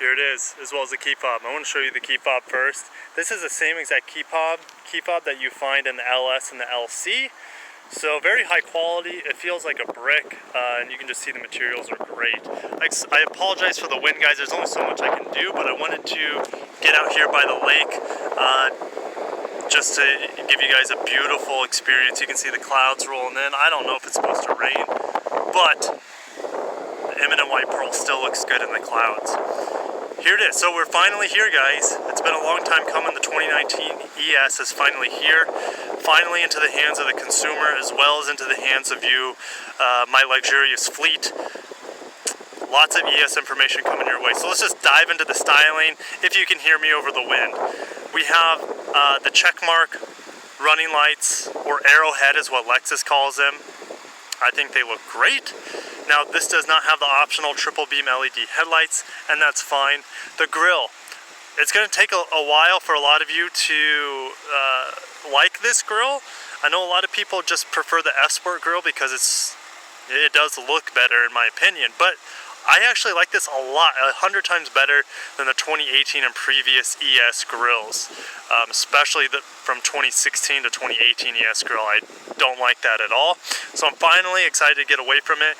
here it is, as well as the key fob. I want to show you the key fob first. This is the same exact key fob that you find in the LS and the LC. So very high quality. It feels like a brick, and you can just see the materials are great. I apologize for the wind, guys. There's only so much I can do, but I wanted to get out here by the lake just to give you guys a beautiful experience. You can see the clouds rolling in. I don't know if it's supposed to rain, but the eminent white pearl still looks good in the clouds. Here it is. So we're finally here, guys. It's been a long time coming. The 2019 ES is finally here. Finally into the hands of the consumer, as well as into the hands of you, my luxurious fleet. Lots of ES information coming your way. So let's just dive into the styling, if you can hear me over the wind. We have the checkmark running lights, or arrowhead is what Lexus calls them. I think they look great. Now this does not have the optional triple beam LED headlights, and that's fine. The grille, it's going to take a while for a lot of you to like this grille. I know a lot of people just prefer the F-Sport grille because it does look better in my opinion, but I actually like this a lot, 100 times better than the 2018 and previous ES grills, especially from 2016 to 2018 ES grill. I don't like that at all, so I'm finally excited to get away from it.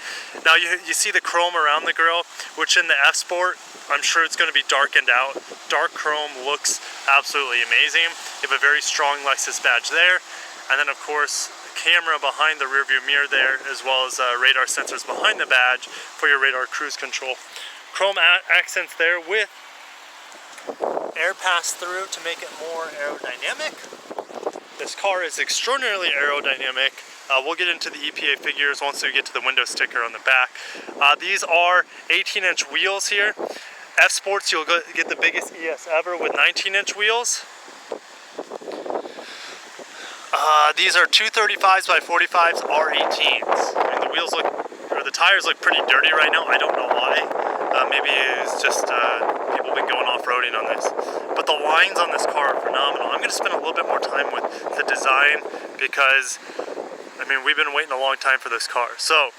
Now you see the chrome around the grill, which in the F-Sport, I'm sure it's going to be darkened out. Dark chrome looks absolutely amazing. You have a very strong Lexus badge there, and then of course camera behind the rear view mirror there, as well as radar sensors behind the badge for your radar cruise control. Chrome accents there with air pass through to make it more aerodynamic. This car is extraordinarily aerodynamic. We'll get into the EPA figures once we get to the window sticker on the back. These are 18-inch wheels here. F-Sports, you'll get the biggest ES ever with 19-inch wheels. These are 235s by 45s R18s. I mean, the wheels look, or the tires look pretty dirty right now. I don't know why. Maybe it's just people have been going off-roading on this. But the lines on this car are phenomenal. I'm going to spend a little bit more time with the design because, I mean, we've been waiting a long time for this car. So,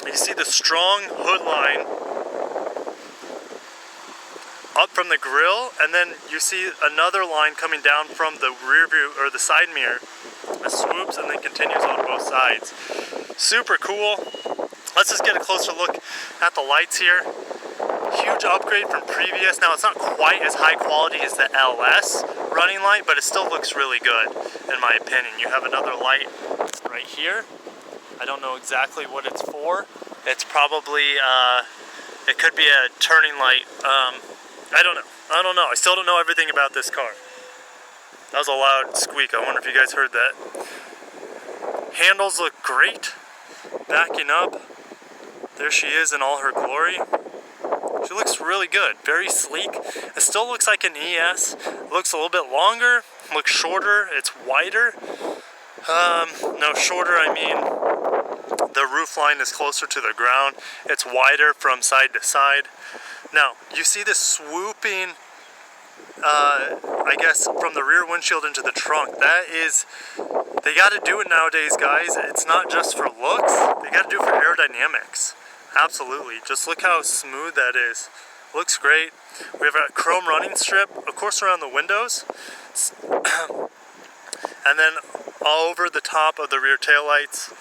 you see the strong hood line up from the grille, and then you see another line coming down from the rear view, or the side mirror. It swoops and then continues on both sides. Super cool. Let's just get a closer look at the lights here. Huge upgrade from previous. Now it's not quite as high quality as the LS running light, but it still looks really good in my opinion. You have another light right here. I don't know exactly what it's for. It's probably, it could be a turning light. I don't know. I still don't know everything about this car. That was a loud squeak. I wonder if you guys heard that. Handles look great. Backing up. There she is in all her glory. She looks really good. Very sleek. It still looks like an ES. It looks a little bit longer. Looks shorter. It's wider. No, shorter, I mean the roof line is closer to the ground. It's wider from side to side. Now, you see this swooping, I guess, from the rear windshield into the trunk. That is, they got to do it nowadays, guys. It's not just for looks. They got to do it for aerodynamics. Absolutely. Just look how smooth that is. Looks great. We have a chrome running strip, of course, around the windows. And then all over the top of the rear taillights.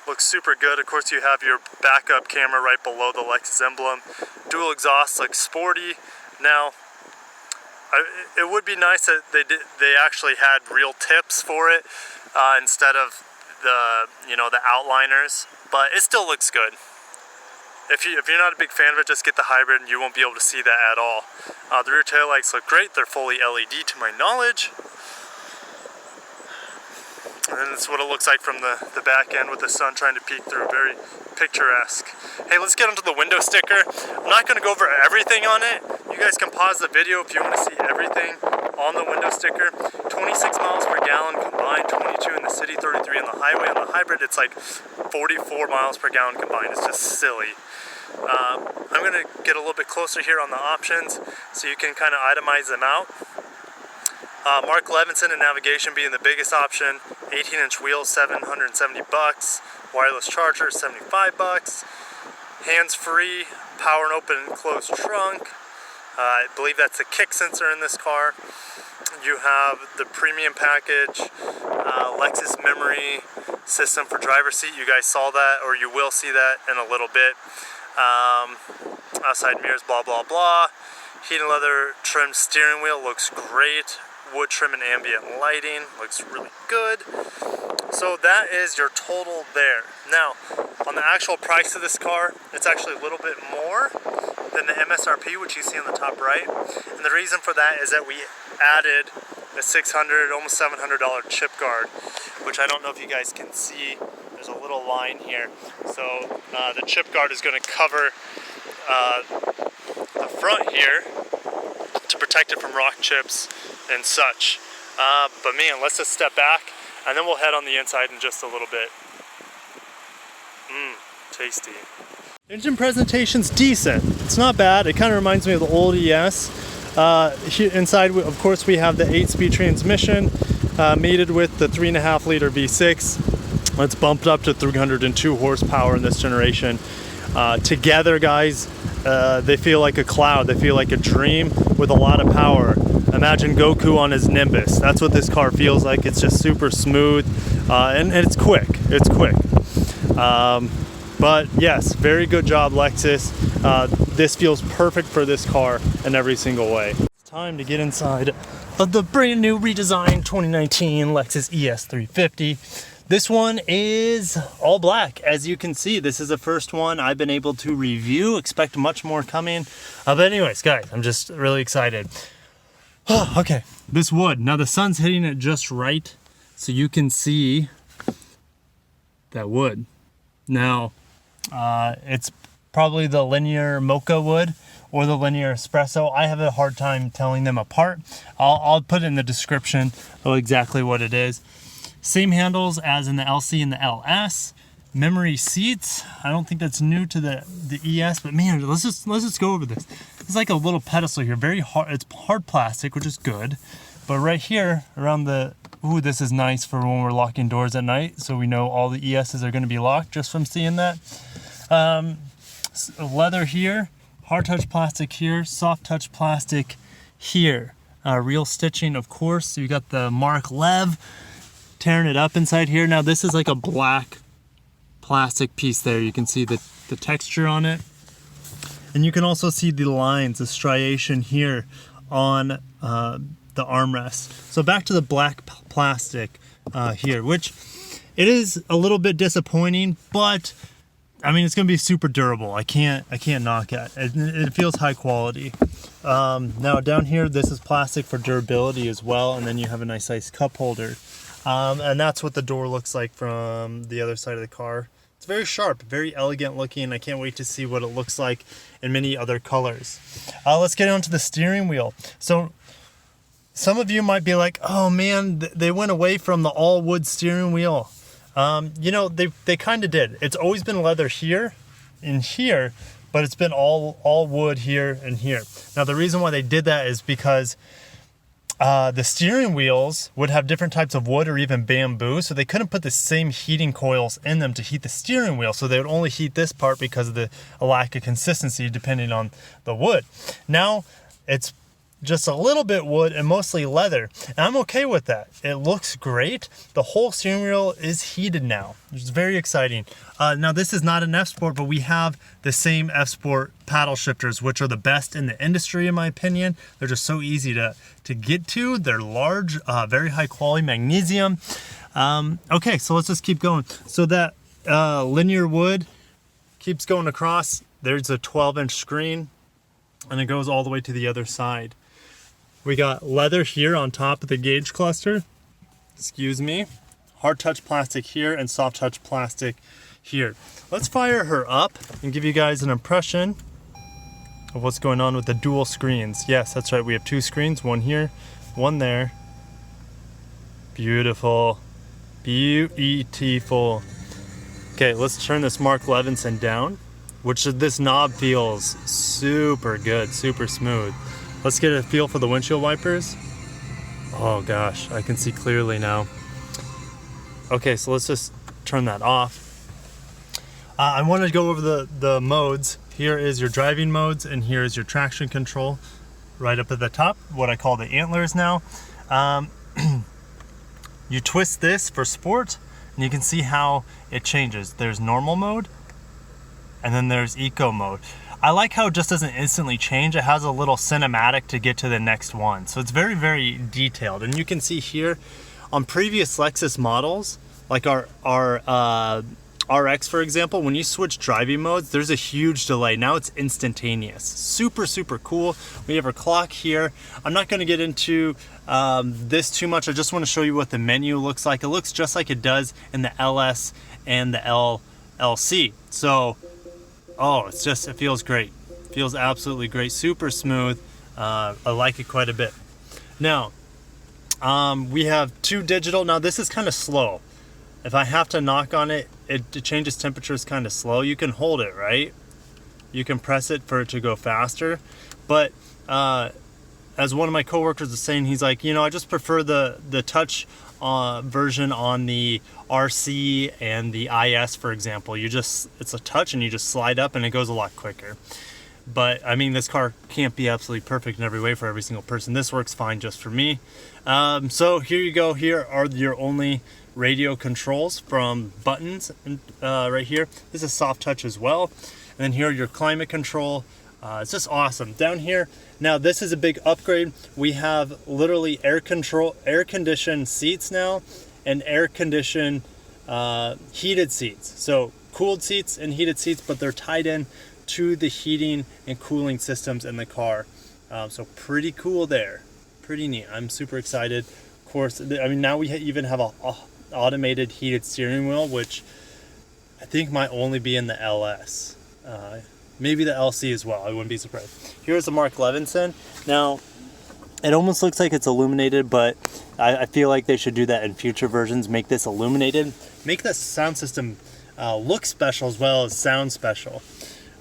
Looks super good. Of course, you have your backup camera right below the Lexus emblem. Dual exhaust looks sporty. Now, it would be nice that they actually had real tips for it instead of the outliners, but it still looks good. If you're not a big fan of it, just get the hybrid and you won't be able to see that at all. The rear taillights look great. They're fully LED to my knowledge. And then this is what it looks like from the back end with the sun trying to peek through. Very picturesque. Hey, let's get onto the window sticker. I'm not going to go over everything on it. You guys can pause the video if you want to see everything on the window sticker. 26 miles per gallon combined, 22 in the city, 33 on the highway. On the hybrid, it's like 44 miles per gallon combined. It's just silly. I'm going to get a little bit closer here on the options so you can kind of itemize them out. Mark Levinson and navigation being the biggest option. 18-inch wheels, $770. Wireless charger, $75. Hands-free, power and open and close trunk. I believe that's a kick sensor in this car. You have the premium package, Lexus memory system for driver's seat. You guys saw that, or you will see that in a little bit. Outside mirrors, blah, blah, blah. Heated leather trim steering wheel looks great. Wood trim and ambient lighting looks really good. So that is your total there. Now, on the actual price of this car, it's actually a little bit more than the MSRP, which you see on the top right. And the reason for that is that we added a $600, almost $700 chip guard, which I don't know if you guys can see. There's a little line here. So the chip guard is going to cover the front here to protect it from rock chips and such. But man, let's just step back and then we'll head on the inside in just a little bit. Tasty. Engine presentation's decent. It's not bad. It kind of reminds me of the old ES. Here inside, of course, we have the 8-speed transmission mated with the 3.5 liter V6. It's bumped up to 302 horsepower in this generation. Together, guys, they feel like a cloud. They feel like a dream with a lot of power. Imagine Goku on his Nimbus. That's what this car feels like. It's just super smooth, and it's quick. It's quick. But yes, very good job, Lexus. This feels perfect for this car in every single way. It's time to get inside of the brand new redesigned 2019 Lexus ES 350. This one is all black. As you can see, this is the first one I've been able to review. Expect much more coming. But anyways, guys, I'm just really excited. Okay, this wood. Now the sun's hitting it just right, so you can see that wood. Now, it's probably the linear mocha wood or the linear espresso. I have a hard time telling them apart. I'll put it in the description of exactly what it is. Same handles as in the LC and the LS. Memory seats. I don't think that's new to the ES, but man, let's just go over this. It's like a little pedestal here, very hard. It's hard plastic, which is good. But right here around the, ooh, this is nice for when we're locking doors at night, so we know all the ESs are going to be locked just from seeing that. Leather here, hard touch plastic here, soft touch plastic here. Real stitching, of course. So you got the Mark Lev tearing it up inside here. Now this is like a black plastic piece there. You can see the texture on it. And you can also see the lines, the striation here on the armrest. So back to the black plastic here, which it is a little bit disappointing, but I mean, it's gonna be super durable. I can't knock it. It feels high quality. Now down here, this is plastic for durability as well, and then you have a nice cup holder. And that's what the door looks like from the other side of the car. It's very sharp, very elegant looking. I can't wait to see what it looks like in many other colors. Let's get on to the steering wheel. So some of you might be like, oh man, they went away from the all wood steering wheel. You know, they kind of did. It's always been leather here and here, but it's been all wood here and here. Now the reason why they did that is because the steering wheels would have different types of wood or even bamboo, so they couldn't put the same heating coils in them to heat the steering wheel, so they would only heat this part because of the lack of consistency depending on the wood. Now it's just a little bit wood and mostly leather, and I'm okay with that. It looks great. The whole steering wheel is heated now, which is very exciting. Now this is not an F-Sport, but we have the same F-Sport paddle shifters, which are the best in the industry in my opinion. They're just so easy to get to. They're large, very high quality magnesium. Okay, so let's just keep going. So that linear wood keeps going across. There's a 12-inch screen, and it goes all the way to the other side. We got leather here on top of the gauge cluster. Excuse me. Hard touch plastic here and soft touch plastic here. Let's fire her up and give you guys an impression of what's going on with the dual screens. Yes, that's right. We have two screens, one here, one there. Beautiful. Beautiful. Okay, let's turn this Mark Levinson down, which this knob feels super good, super smooth. Let's get a feel for the windshield wipers. Oh gosh, I can see clearly now. Okay, so let's just turn that off. I want to go over the modes. Here is your driving modes, and here is your traction control. right up at the top, what I call the antlers now. You twist this for sport, and you can see how it changes. There's normal mode, and then there's eco mode. I like how it just doesn't instantly change. It has a little cinematic to get to the next one. So it's very, very detailed. And you can see here on previous Lexus models, like our RX, for example, when you switch driving modes, there's a huge delay. Now it's instantaneous. Super, super cool. We have our clock here. I'm not going to get into this too much. I just want to show you what the menu looks like. It looks just like it does in the LS and the LC. So, oh, it feels great. It feels absolutely great. Super smooth. I like it quite a bit. Now, we have 2 digital. Now this is kind of slow. If I have to knock on it, it changes temperatures kind of slow. You can hold it, right? You can press it for it to go faster. But as one of my coworkers was saying, he's like, I just prefer the touch version on the RC and the IS, for example. It's a touch and you just slide up and it goes a lot quicker. But I mean, this car can't be absolutely perfect in every way for every single person. This works fine just for me. So here you go. Here are your only radio controls from buttons right here. This is soft touch as well. And then here are your climate control. It's just awesome. Down here, now this is a big upgrade. We have literally air conditioned seats now, and air conditioned heated seats. So cooled seats and heated seats, but they're tied in to the heating and cooling systems in the car. So pretty cool there. Pretty neat. I'm super excited. Of course, I mean, now we even have a automated heated steering wheel, which I think might only be in the LS. Maybe the LC as well. I wouldn't be surprised. Here's the Mark Levinson. Now, it almost looks like it's illuminated, but I feel like they should do that in future versions. Make this illuminated. Make the sound system look special as well as sound special.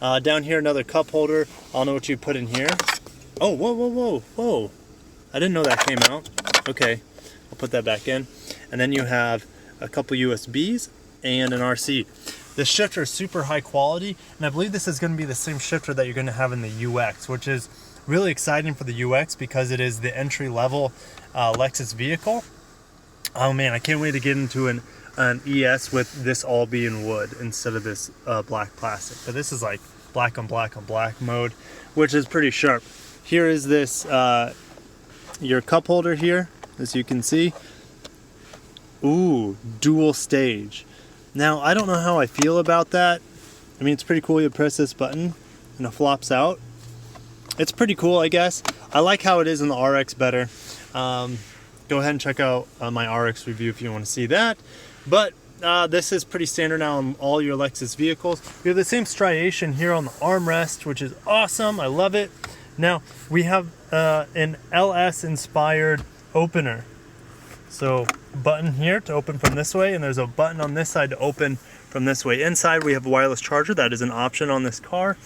Down here, another cup holder. I don't know what you put in here. Oh, whoa, whoa, whoa, whoa. I didn't know that came out. Okay, I'll put that back in. And then you have a couple USBs and an RC. This shifter is super high quality, and I believe this is going to be the same shifter that you're going to have in the UX, which is really exciting for the UX because it is the entry-level Lexus vehicle. Oh man, I can't wait to get into an ES with this all being wood instead of this black plastic. But this is like black on black on black mode, which is pretty sharp. Here is this your cup holder here, as you can see. Ooh, dual stage. Now, I don't know how I feel about that. I mean, it's pretty cool. You press this button and it flops out. It's pretty cool, I guess. I like how it is in the RX better. Go ahead and check out my RX review if you want to see that. But this is pretty standard now on all your Lexus vehicles. We have the same striation here on the armrest, which is awesome. I love it. Now, we have an LS-inspired opener. So, button here to open from this way, and there's a button on this side to open from this way. Inside, we have a wireless charger. That is an option on this car.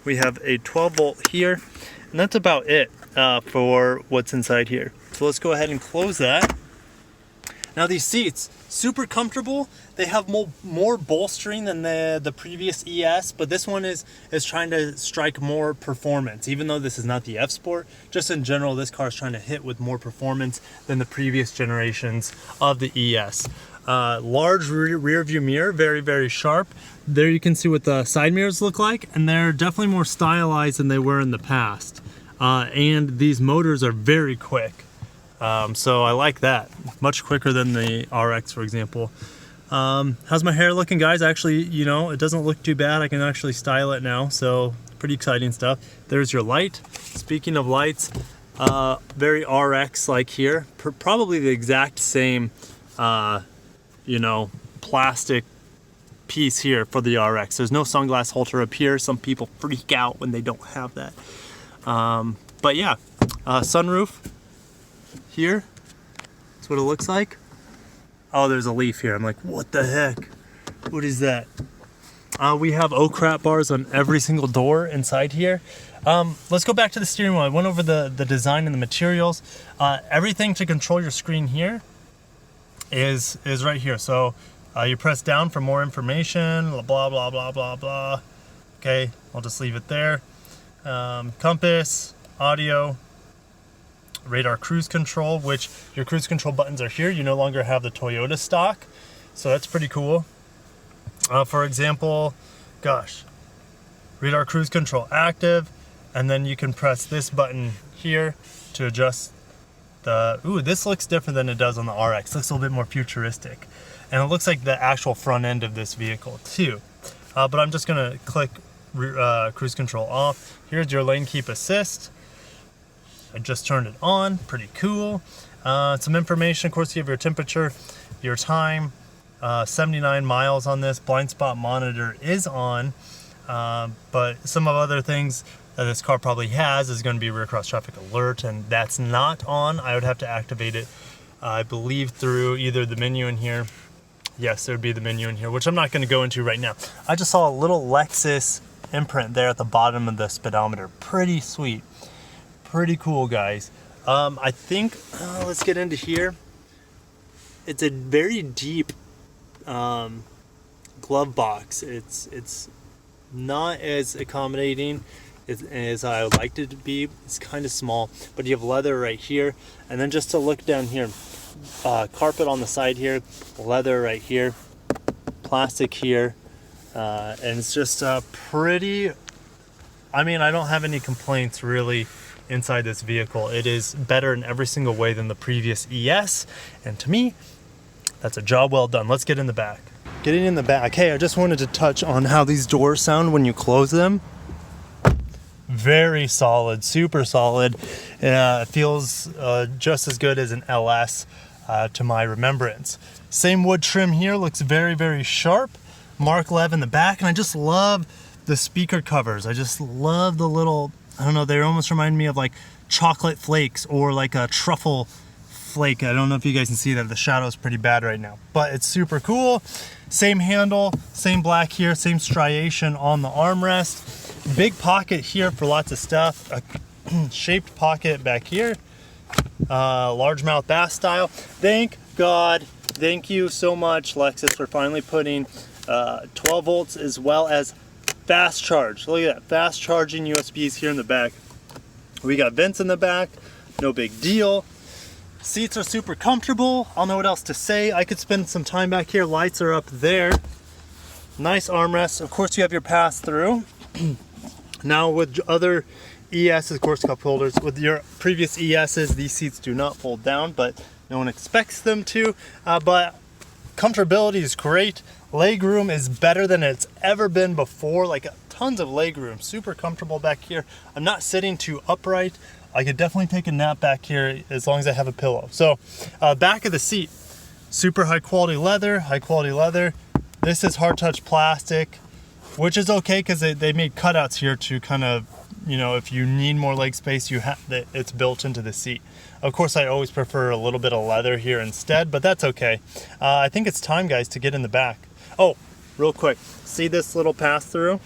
We have a 12-volt here, and that's about it for what's inside here. So let's go ahead and close that. Now these seats, super comfortable. They have more bolstering than the previous ES, but this one is trying to strike more performance. Even though this is not the F Sport, just in general, this car is trying to hit with more performance than the previous generations of the ES. Large rear view mirror, very, very sharp. There you can see what the side mirrors look like, and they're definitely more stylized than they were in the past. And these motors are very quick. So I like that. Much quicker than the RX, for example. How's my hair looking, guys? Actually, it doesn't look too bad. I can actually style it now, so pretty exciting stuff. There's your light. Speaking of lights, very RX-like here. Probably the exact same, plastic piece here for the RX. There's no sunglass holder up here. Some people freak out when they don't have that. But yeah, sunroof. Here, that's what it looks like. Oh, there's a leaf here. I'm like, what the heck? What is that? We have oh crap bars on every single door inside here. Let's go back to the steering wheel. I went over the design and the materials. Everything to control your screen here is right here. So you press down for more information, blah, blah, blah, blah, blah. Okay, I'll just leave it there. Compass, audio, radar cruise control, which your cruise control buttons are here. You no longer have the Toyota stock, so that's pretty cool. For example, gosh, radar cruise control active, and then you can press this button here to adjust the, ooh, this looks different than it does on the RX. It looks a little bit more futuristic. And it looks like the actual front end of this vehicle too. But I'm just gonna click cruise control off. Here's your lane keep assist. I just turned it on, pretty cool. Some information, of course, you have your temperature, your time, 79 miles on this. Blind spot monitor is on, but some of other things that this car probably has is going to be rear cross traffic alert, and that's not on. I would have to activate it, I believe, through either the menu in here. Yes, there would be the menu in here, which I'm not going to go into right now. I just saw a little Lexus imprint there at the bottom of the speedometer. Pretty sweet. Pretty cool, guys. I think, let's get into here. It's a very deep glove box. It's not as accommodating as I would like it to be. It's kind of small, but you have leather right here, and then just to look down here, carpet on the side here, leather right here, plastic here, and it's just pretty. I mean, I don't have any complaints really inside this vehicle. It is better in every single way than the previous ES, and to me, that's a job well done. Let's get in the back. Getting in the back, hey, I just wanted to touch on how these doors sound when you close them. Very solid, super solid. It feels just as good as an LS to my remembrance. Same wood trim here, looks very, very sharp. Mark Lev in the back, and I just love the speaker covers. I just love the little, I don't know, they almost remind me of like chocolate flakes or like a truffle flake. I don't know if you guys can see that. The shadow is pretty bad right now, but it's super cool. Same handle, same black here, same striation on the armrest. Big pocket here for lots of stuff. A shaped pocket back here. Largemouth bass style. Thank God. Thank you so much, Lexus, for finally putting 12 volts as well as fast charge. Look at that, fast charging USBs here in the back. We got vents in the back, no big deal. Seats are super comfortable. I don't know what else to say. I could spend some time back here. Lights are up there. Nice armrest. Of course, you have your pass through. Now with other ESs, of course, cup holders. With your previous ESs, these seats do not fold down, but no one expects them to. But comfortability is great. Legroom is better than it's ever been before. Like tons of legroom. Super comfortable back here. I'm not sitting too upright. I could definitely take a nap back here as long as I have a pillow. So back of the seat, super high quality leather, high quality leather. This is hard touch plastic, which is okay because they made cutouts here to kind of, you know, if you need more leg space, you have that, it's built into the seat. Of course, I always prefer a little bit of leather here instead, but that's okay. I think it's time, guys, to get in the back. Oh, real quick, see this little pass through?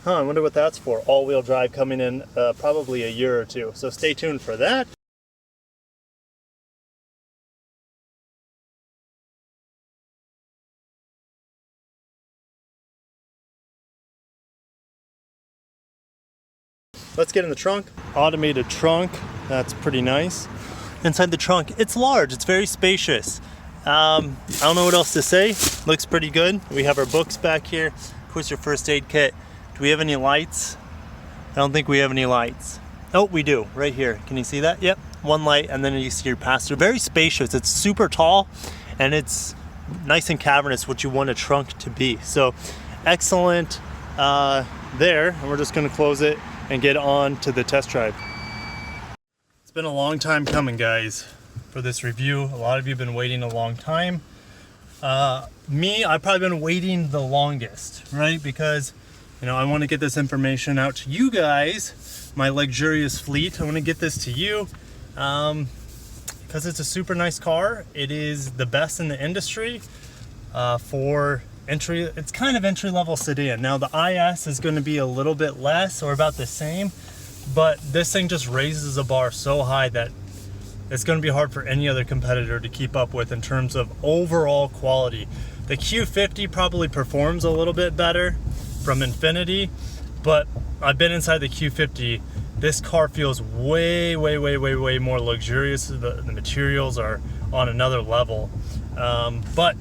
I wonder what that's for. All-wheel drive coming in probably a year or two. So stay tuned for that. Let's get in the trunk. Automated trunk, that's pretty nice. Inside the trunk, it's large, it's very spacious. I don't know what else to say. Looks pretty good. We have our books back here. Of course, your first aid kit. Do we have any lights? I don't think we have any lights. Oh, we do, right here. Can you see that? Yep, one light, and then you see your pass-through. Very spacious, it's super tall, and it's nice and cavernous, what you want a trunk to be. So, excellent there, and we're just gonna close it and get on to the test drive. It's been a long time coming, guys, for this review. A lot of you have been waiting a long time. I've probably been waiting the longest, right? Because you know, I want to get this information out to you guys, my luxurious fleet. I want to get this to you because it's a super nice car. It is the best in the industry for entry. It's kind of entry-level sedan. Now the IS is going to be a little bit less or about the same, but this thing just raises the bar so high that it's going to be hard for any other competitor to keep up with in terms of overall quality. The Q50 probably performs a little bit better from Infiniti, but I've been inside the Q50 this car feels way more luxurious. The materials are on another level. But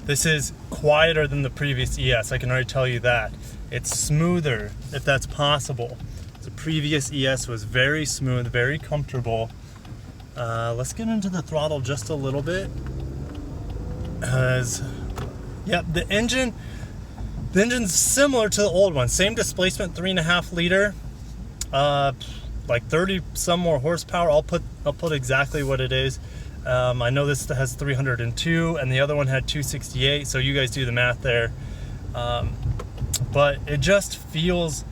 this is quieter than the previous ES, I can already tell you that. It's smoother, if that's possible. The previous ES was very smooth, very comfortable. Let's get into the throttle just a little bit. Yeah, the engine's similar to the old one. Same displacement, 3.5 liter. Like 30 some more horsepower. I'll put exactly what it is. I know this has 302 and the other one had 268, so you guys do the math there. But it just feels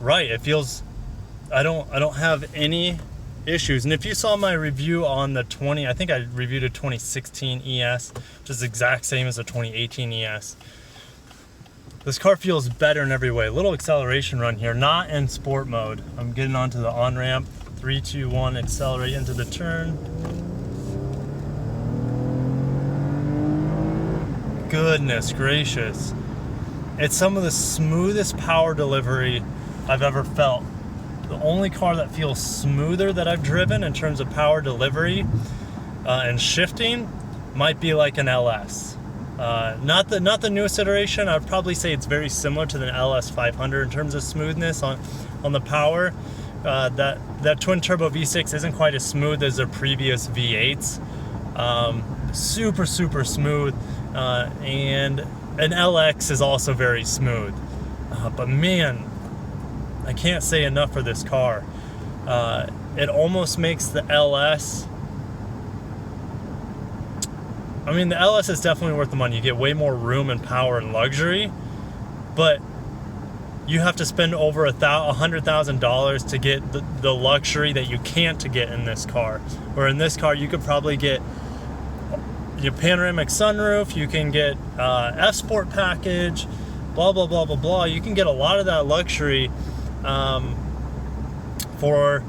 right. It feels, I don't have any issues. And if you saw my review on the I think I reviewed a 2016 ES, which is the exact same as the 2018 ES. This car feels better in every way. A little acceleration run here, not in sport mode. I'm getting onto the on-ramp. 3, 2, 1, accelerate into the turn. Goodness gracious. It's some of the smoothest power delivery I've ever felt. The only car that feels smoother that I've driven in terms of power delivery and shifting might be like an LS. Not the newest iteration. I'd probably say it's very similar to the LS 500 in terms of smoothness on the power. That twin turbo V6 isn't quite as smooth as their previous V8s. Super smooth, and an LX is also very smooth. But man, I can't say enough for this car. It almost makes the LS. I mean, the LS is definitely worth the money. You get way more room and power and luxury, but you have to spend over $100,000 to get the luxury that you can't get in this car. Where in this car, you could probably get your panoramic sunroof, you can get F-Sport package, blah, blah, blah, blah, blah. You can get a lot of that luxury for,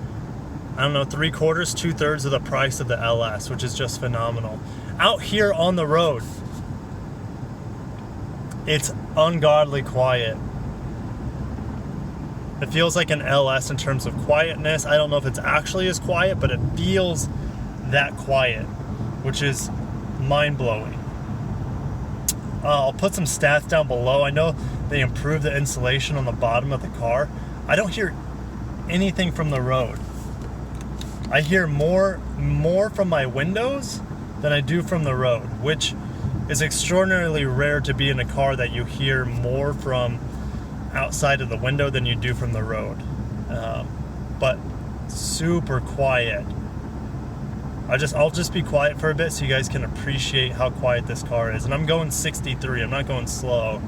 I don't know, 3/4, 2/3 of the price of the LS, which is just phenomenal. Out here on the road, it's ungodly quiet. It feels like an LS in terms of quietness. I don't know if it's actually as quiet, but it feels that quiet, which is mind-blowing. I'll put some stats down below. I know they improved the insulation on the bottom of the car. I don't hear anything from the road. I hear more from my windows than I do from the road, which is extraordinarily rare to be in a car that you hear more from outside of the window than you do from the road. But super quiet. I'll just be quiet for a bit so you guys can appreciate how quiet this car is. And I'm going 63, I'm not going slow.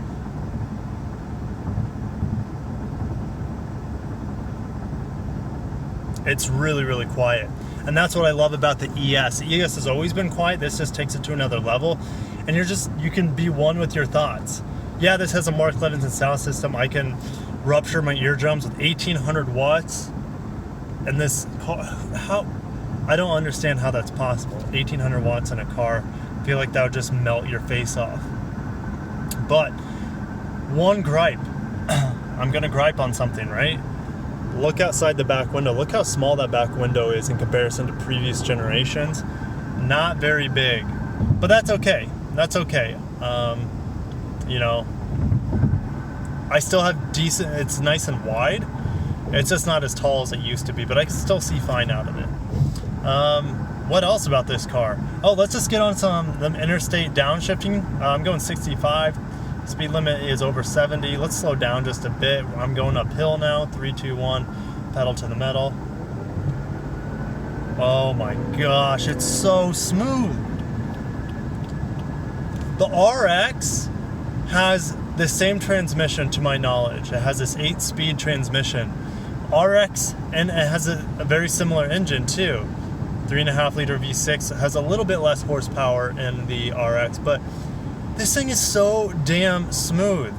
It's really quiet. And that's what I love about the ES. The ES has always been quiet. This just takes it to another level. And you can be one with your thoughts. Yeah, this has a Mark Levinson sound system. I can rupture my eardrums with 1800 watts. And this car, I don't understand how that's possible. 1800 watts in a car. I feel like that would just melt your face off. But one gripe. I'm gonna gripe on something, right? Look outside the back window. Look how small that back window is in comparison to previous generations. Not very big, but that's okay. That's okay. You know, I still have decent, it's nice and wide. It's just not as tall as it used to be, but I can still see fine out of it. What else about this car? Oh, let's just get on some interstate downshifting. I'm going 65. Speed limit is over 70. Let's slow down just a bit. I'm going uphill now. 3, 2, 1. Pedal to the metal. Oh my gosh, it's so smooth. The RX has the same transmission to my knowledge. It has this 8-speed transmission. RX, and it has a very similar engine too. 3.5 liter V6. It has a little bit less horsepower in the RX, but this thing is so damn smooth.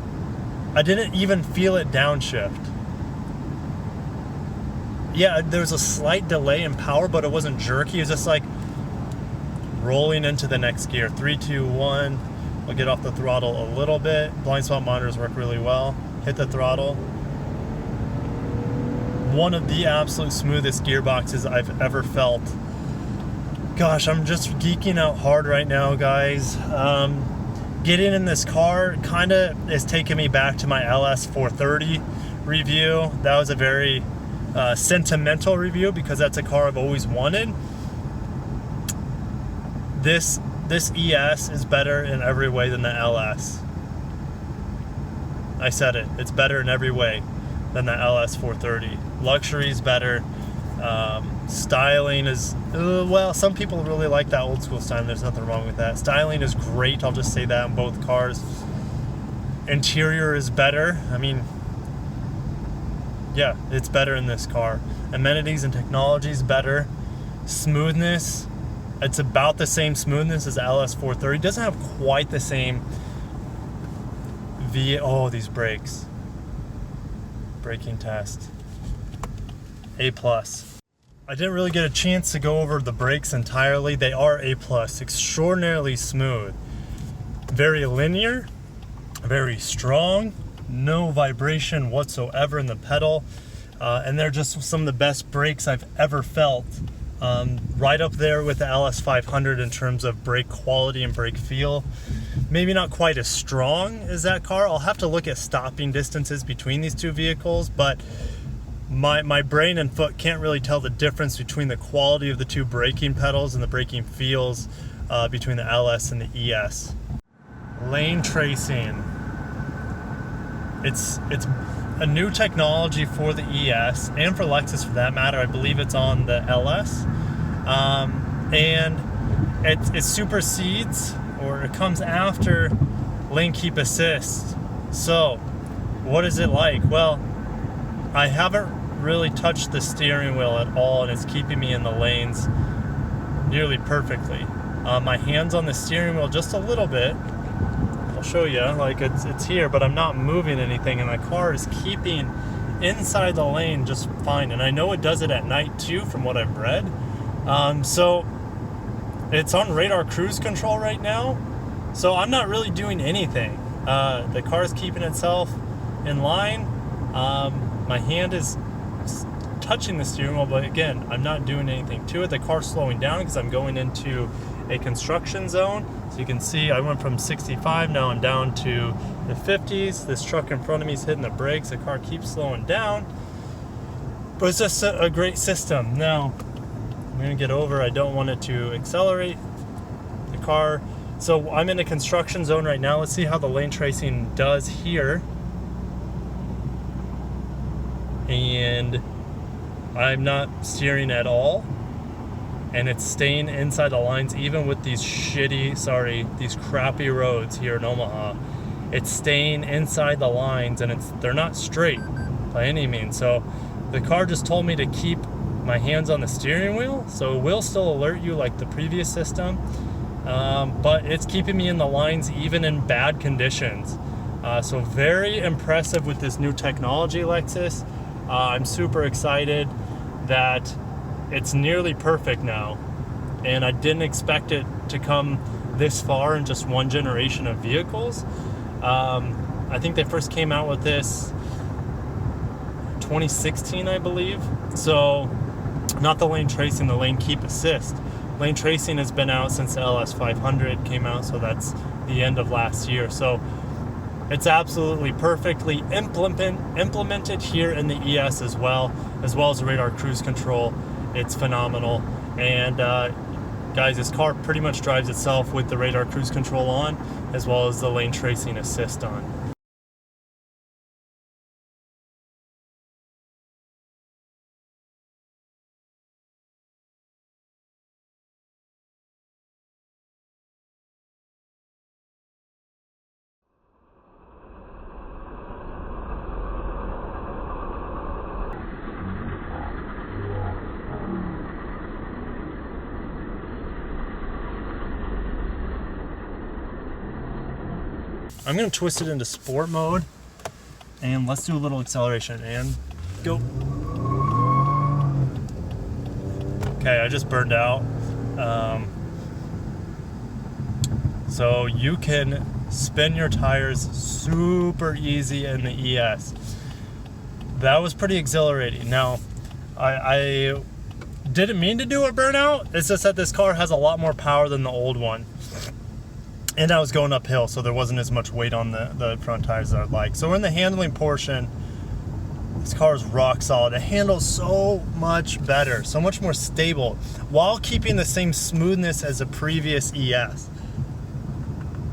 I didn't even feel it downshift. Yeah, there's a slight delay in power, but it wasn't jerky. It was just like rolling into the next gear. 3, 2, 1. I'll get off the throttle a little bit. Blind spot monitors work really well. Hit the throttle. one of the absolute smoothest gearboxes I've ever felt. Gosh, I'm just geeking out hard right now, guys. Getting in this car kind of is taking me back to my LS 430 review. That was a very sentimental review because that's a car I've always wanted. This ES is better in every way than the LS. I said it. It's better in every way than the LS 430. Luxury is better. Styling is, well, some people really like that old school styling. There's nothing wrong with that. Styling is great. I'll just say that in both cars. Interior is better. I mean, yeah, it's better in this car. Amenities and technology is better. Smoothness, it's about the same smoothness as the LS 430. It doesn't have quite the same oh, these brakes. Braking test. A+. I didn't really get a chance to go over the brakes entirely. They are A+, extraordinarily smooth. Very linear, very strong, no vibration whatsoever in the pedal. And they're just some of the best brakes I've ever felt. Right up there with the LS 500 in terms of brake quality and brake feel. Maybe not quite as strong as that car. I'll have to look at stopping distances between these two vehicles, but my brain and foot can't really tell the difference between the quality of the two braking pedals and the braking feels between the LS and the ES. Lane tracing. It's a new technology for the ES and for Lexus for that matter. I believe it's on the LS. And it supersedes, or it comes after, lane keep assist. So what is it like? Well, I haven't really touched the steering wheel at all, and it's keeping me in the lanes nearly perfectly. My hand's on the steering wheel just a little bit. I'll show you, like it's here, but I'm not moving anything, and my car is keeping inside the lane just fine. And I know it does it at night too, from what I've read. So it's on radar cruise control right now, so I'm not really doing anything. The car's keeping itself in line. My hand is touching the steering wheel, but again, I'm not doing anything to it. The car's slowing down because I'm going into a construction zone. So you can see I went from 65, now I'm down to the 50s. This truck in front of me is hitting the brakes. The car keeps slowing down, but it's just a great system. Now, I'm gonna get over, I don't want it to accelerate the car. So I'm in a construction zone right now. Let's see how the lane tracing does here. And I'm not steering at all, and it's staying inside the lines even with these these crappy roads here in Omaha. It's staying inside the lines, and they're not straight by any means. So the car just told me to keep my hands on the steering wheel, so it will still alert you like the previous system, but it's keeping me in the lines even in bad conditions. So very impressive with this new technology, Lexus. I'm super excited that it's nearly perfect now, and I didn't expect it to come this far in just one generation of vehicles. I think they first came out with this 2016, I believe. So not the lane tracing, the lane keep assist. Lane tracing has been out since the LS 500 came out, so that's the end of last year. So it's absolutely perfectly implemented here in the ES as well as the radar cruise control. It's phenomenal. And guys, this car pretty much drives itself with the radar cruise control on, as well as the lane tracing assist on. I'm gonna twist it into sport mode, and let's do a little acceleration, and go. Okay, I just burned out. So you can spin your tires super easy in the ES. that was pretty exhilarating. Now, I didn't mean to do a burnout. It's just that this car has a lot more power than the old one. And I was going uphill, so there wasn't as much weight on the front tires that I'd like. So we're in the handling portion. This car is rock solid. It handles so much better, so much more stable, while keeping the same smoothness as the previous ES.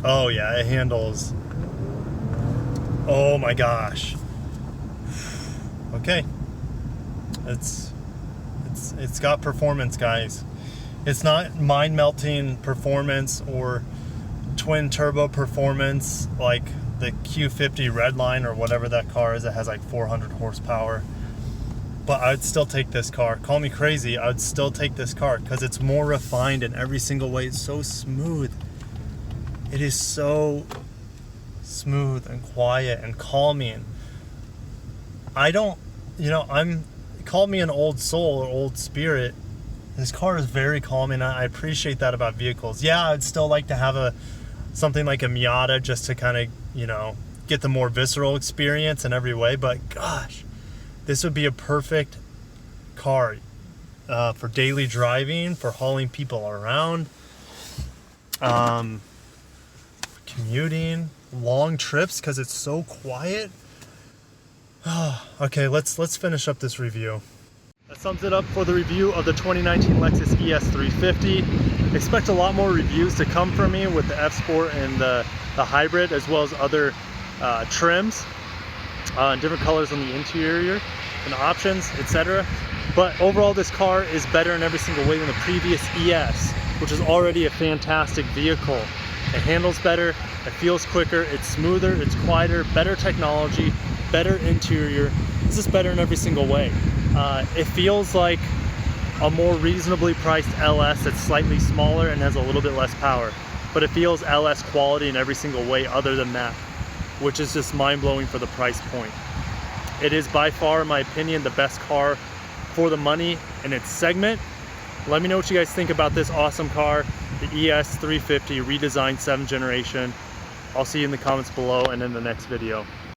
Oh yeah, it handles. Oh my gosh. Okay. It's got performance, guys. It's not mind-melting performance or twin turbo performance like the Q50 Redline or whatever that car is that has like 400 horsepower. But I'd still take this car. Call me crazy, I'd still take this car because it's more refined in every single way. It's so smooth. It is so smooth and quiet and calming. Call me an old soul or old spirit. This car is very calming. I appreciate that about vehicles. Yeah, I'd still like to have something like a Miata just to kind of, get the more visceral experience in every way. But gosh, this would be a perfect car for daily driving, for hauling people around, commuting, long trips because it's so quiet. Okay, let's finish up this review. That sums it up for the review of the 2019 Lexus ES 350. Expect a lot more reviews to come from me with the F Sport and the hybrid, as well as other trims, different colors on the interior and options, etc. But overall, this car is better in every single way than the previous ES, which is already a fantastic vehicle. It handles better, it feels quicker, it's smoother, it's quieter, better technology, better interior. It's just better in every single way. It feels like a more reasonably priced LS that's slightly smaller and has a little bit less power, but it feels LS quality in every single way other than that, which is just mind-blowing for the price point. It is by far, in my opinion, the best car for the money in its segment. Let me know what you guys think about this awesome car, the ES 350 redesigned 7th generation. I'll see you in the comments below and in the next video.